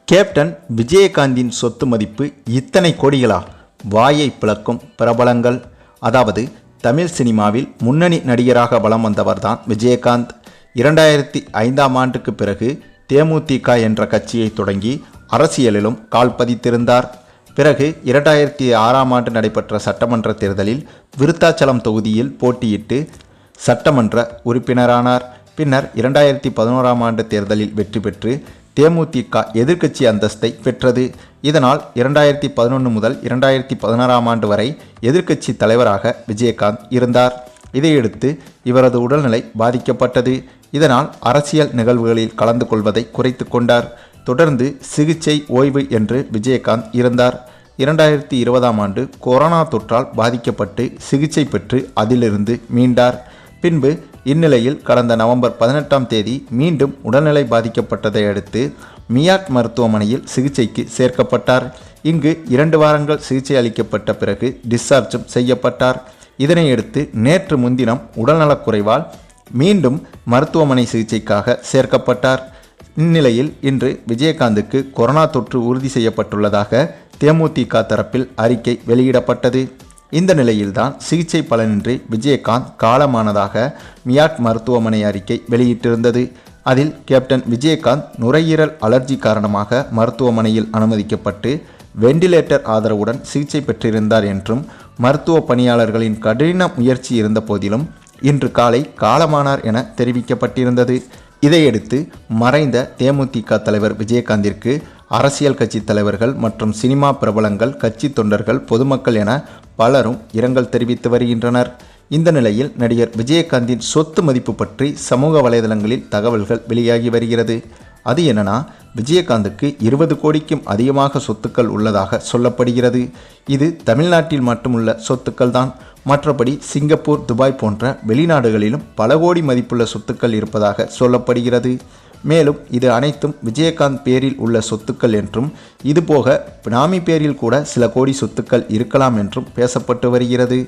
Captain விஜயகாந்தின் சொத்து மதிப்பு இத்தனை கோடிகளா? வாயை பிளக்கும் பிரபலங்கள். அதாவது தமிழ் சினிமாவில் முன்னணி நடிகராக வலம் வந்தவர்தான் விஜயகாந்த். 2005ஆம் ஆண்டுக்கு பிறகு தேமுதிக என்ற கட்சியை தொடங்கி அரசியலிலும் கால் பதித்திருந்தார். பிறகு 2006ஆம் ஆண்டு நடைபெற்ற சட்டமன்ற தேர்தலில் விருத்தாச்சலம் தொகுதியில் போட்டியிட்டு சட்டமன்ற உறுப்பினரானார். பின்னர் 2011ஆம் ஆண்டு தேர்தலில் வெற்றி பெற்று தேமுதிக எதிர்க்கட்சி அந்தஸ்தை பெற்றது. இதனால் 2011 முதல் 2016ஆம் ஆண்டு வரை எதிர்க்கட்சி தலைவராக விஜயகாந்த் இருந்தார். இதையடுத்து இவரது உடல்நிலை பாதிக்கப்பட்டது. இதனால் அரசியல் நிகழ்வுகளில் கலந்து கொள்வதை குறைத்து கொண்டார். தொடர்ந்து சிகிச்சை ஓய்வு என்று விஜயகாந்த் இருந்தார். 2020ஆம் ஆண்டு கொரோனா தொற்றால் பாதிக்கப்பட்டு சிகிச்சை பெற்று அதிலிருந்து மீண்டார். பின்பு இந்நிலையில் கடந்த நவம்பர் 18ஆம் தேதி மீண்டும் உடல்நிலை பாதிக்கப்பட்டதை அடுத்து மியாட் மருத்துவமனையில் சிகிச்சைக்கு சேர்க்கப்பட்டார். இங்கு 2 வாரங்கள் சிகிச்சை அளிக்கப்பட்ட பிறகு டிஸ்சார்ஜும் செய்யப்பட்டார். இதனையடுத்து நேற்று முன்தினம் உடல்நலக்குறைவால் மீண்டும் மருத்துவமனை சிகிச்சைக்காக சேர்க்கப்பட்டார். இந்நிலையில் இன்று விஜயகாந்துக்கு கொரோனா தொற்று உறுதி செய்யப்பட்டுள்ளதாக தேமுதிக தரப்பில் அறிக்கை வெளியிடப்பட்டது. இந்த நிலையில்தான் சிகிச்சை பலனின்றி விஜயகாந்த் காலமானதாக மியாட் மருத்துவமனை அறிக்கை வெளியிட்டிருந்தது. அதில் கேப்டன் விஜயகாந்த் நுரையீரல் அலர்ஜி காரணமாக மருத்துவமனையில் அனுமதிக்கப்பட்டு வெண்டிலேட்டர் ஆதரவுடன் சிகிச்சை பெற்றிருந்தார் என்றும், மருத்துவ பணியாளர்களின் கடின முயற்சி இருந்த போதிலும் இன்று காலை காலமானார் என தெரிவிக்கப்பட்டிருந்தது. இதையடுத்து மறைந்த தேமுதிக தலைவர் விஜயகாந்திற்கு அரசியல் கட்சி தலைவர்கள் மற்றும் சினிமா பிரபலங்கள், கட்சி தொண்டர்கள், பொதுமக்கள் என பலரும் இரங்கல் தெரிவித்து வருகின்றனர். இந்த நிலையில் நடிகர் விஜயகாந்தின் சொத்து மதிப்பு பற்றி சமூக வலைதளங்களில் தகவல்கள் வெளியாகி வருகிறது. அது என்னன்னா, விஜயகாந்துக்கு 20 கோடிக்கும் அதிகமாக சொத்துக்கள் உள்ளதாக சொல்லப்படுகிறது. இது தமிழ்நாட்டில் மட்டுமுள்ள சொத்துக்கள் தான். மற்றபடி சிங்கப்பூர், துபாய் போன்ற வெளிநாடுகளிலும் பல கோடி மதிப்புள்ள சொத்துக்கள் இருப்பதாக சொல்லப்படுகிறது. மேலும் இது அனைத்தும் விஜயகாந்த் பேரில் உள்ள சொத்துக்கள் என்றும், இதுபோக பினாமி பேரில் கூட சில கோடி சொத்துக்கள் இருக்கலாம் என்றும் பேசப்பட்டு வருகிறது.